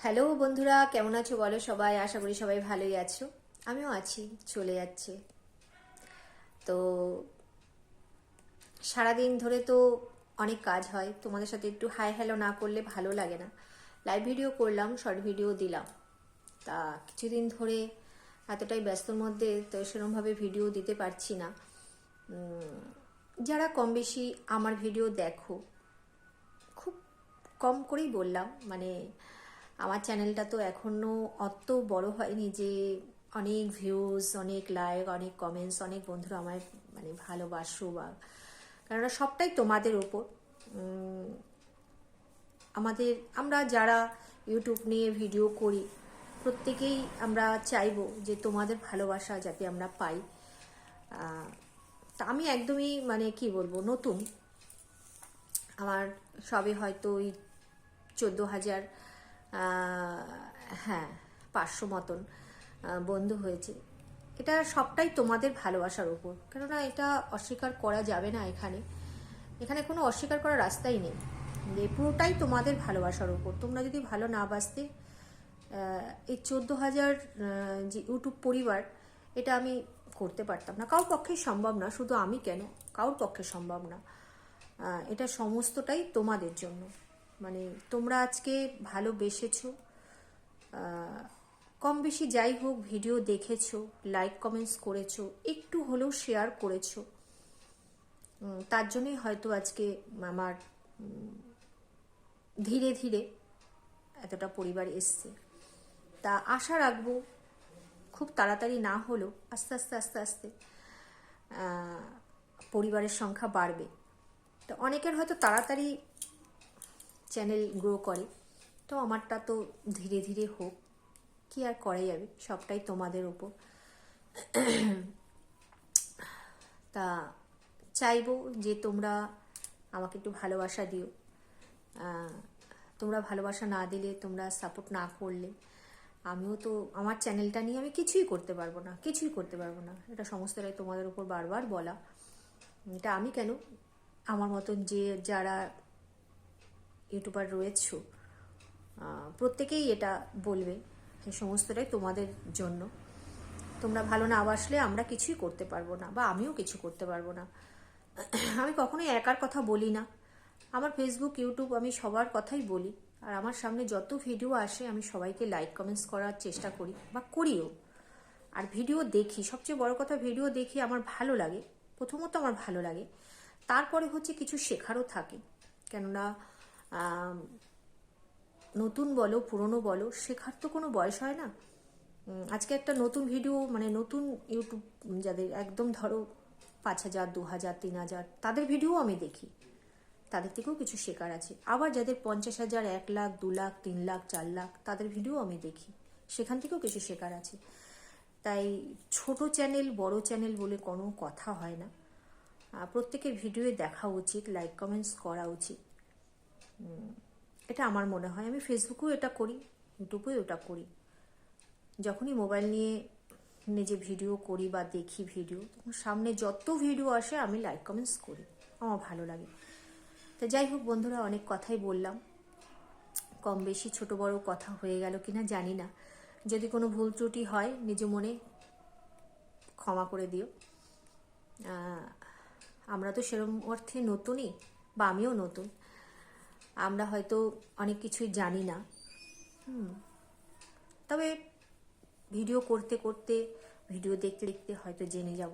Hello বন্ধুরা, কেমন আছো বলো সবাই? আশা করি সবাই ভালোই আছো। আমিও আছি, চলে যাচ্ছে। তো সারাদিন ধরে তো অনেক কাজ হয়, তোমাদের সাথে একটু হাই হ্যালো না করলে ভালো লাগে না। লাইভ ভিডিও করলাম, শর্ট ভিডিও দিলাম। তা কিছুদিন ধরে এতটাই ব্যস্তর মধ্যে তো সেরকমভাবে ভিডিও দিতে পারছি না। যারা কম বেশি আমার ভিডিও দেখো, খুব কম করেই বললাম, মানে আমার চ্যানেলটা তো এখনও অত বড় হয়নি যে অনেক ভিউজ, অনেক লাইক, অনেক কমেন্টস, অনেক বন্ধুরা আমায় মানে ভালোবাসো, বা কেননা সবটাই তোমাদের ওপর। আমরা যারা ইউটিউব নিয়ে ভিডিও করি, প্রত্যেকেই আমরা চাইবো যে তোমাদের ভালোবাসা যাতে আমরা পাই। তা আমি একদমই মানে কি বলবো, নতুন। আমার সবে হয়তো ওই 14,000, হ্যাঁ, 500 মতন বন্ধু হয়েছে। এটা সবটাই তোমাদের ভালোবাসার উপর, কেননা এটা অস্বীকার করা যাবে না। এখানে কোনো অস্বীকার করার রাস্তাই নেই। পুরোটাই তোমাদের ভালোবাসার উপর। তোমরা যদি ভালো না বাসতে, এই 14,000 যে ইউটিউব পরিবার, এটা আমি করতে পারতাম না। কারোর পক্ষে সম্ভব না, শুধু আমি কেন, কারোর পক্ষে সম্ভব না। এটা সমস্তটাই তোমাদের জন্য। মানে তোমরা আজকে ভালোবেসেছো, কম বেশি যাই হোক ভিডিও দেখেছো, লাইক কমেন্টস করেছো, একটু হলেও শেয়ার করেছো, তার জন্যই হয়তো আজকে আমার ধীরে ধীরে এতটা পরিবার এসছে। তা আশা রাখবো খুব তাড়াতাড়ি না হলেও আস্তে আস্তে আস্তে আস্তে পরিবারের সংখ্যা বাড়বে। তো অনেকের হয়তো তাড়াতাড়ি চ্যানেল গ্রো করে, তো আমারটা তো ধীরে ধীরে হোক, কি আর করা যাবে, সবটাই তোমাদের ওপর। তা চাইবো যে তোমরা আমাকে একটু ভালোবাসা দিও। তোমরা ভালোবাসা না দিলে, তোমরা সাপোর্ট না করলে, আমিও তো আমার চ্যানেলটা নিয়ে আমি কিছুই করতে পারবো না, কিছুই করতে পারবো না। এটা সমস্তটাই তোমাদের উপর বারবার বলা। এটা আমি কেন, আমার মতন যে যারা ইউটিউবার রয়েছো প্রত্যেকেই এটা বলবে। এই সমস্তটাই তোমাদের জন্য। তোমরা ভালো না বাসলে আমরা কিছুই করতে পারবো না, বা আমিও কিছু করতে পারবো না। আমি কখনোই একার কথা বলি না। আমার ফেসবুক, ইউটিউব, আমি সবার কথাই বলি। আর আমার সামনে যত ভিডিও আসে আমি সবাইকে লাইক কমেন্টস করার চেষ্টা করি, বা করিও। আর ভিডিও দেখি, সবচেয়ে বড় কথা ভিডিও দেখি, আমার ভালো লাগে। প্রথমত আমার ভালো লাগে, তারপরে হচ্ছে কিছু শেখারও থাকে। কেননা নতুন বলো পুরনো বলো, শেখার তো কোনো বয়স হয় না। আজকে একটা নতুন ভিডিও, মানে নতুন ইউটিউব যাদের একদম ধরো 5,000, 2,000, 3,000, তাদের ভিডিও আমি দেখি, তাদের থেকেও কিছু শেখার আছে। আবার যাদের 50,000, 1,00,000, 2,00,000, 3,00,000, 4,00,000, তাদের ভিডিও আমি দেখি, সেখান থেকেও কিছু শেখার আছে। তাই ছোট চ্যানেল বড় চ্যানেল বলে কোনো কথা হয় না। প্রত্যেকের ভিডিওয়ে দেখা উচিত, লাইক কমেন্টস করা উচিত, এটা আমার মনে হয়। আমি ফেসবুকেও এটা করি, ইউটিউবেও এটা করি। যখনই মোবাইল নিয়ে নিজে ভিডিও করি বা দেখি ভিডিও, তখন সামনে যত ভিডিও আসে আমি লাইক কমেন্টস করি, আমার ভালো লাগে। তা যাই হোক বন্ধুরা, অনেক কথাই বললাম, কম বেশি ছোট বড় কথা হয়ে গেল কিনা জানি না। যদি কোনো ভুল ত্রুটি হয় নিজ মনে ক্ষমা করে দিও। আমরা তো সেরকম অর্থে নতুনই, বা আমিও নতুন। আমরা হয়তো অনেক কিছুই জানি না, তবে ভিডিও করতে করতে, ভিডিও দেখতে দেখতে হয়তো জেনে যাব।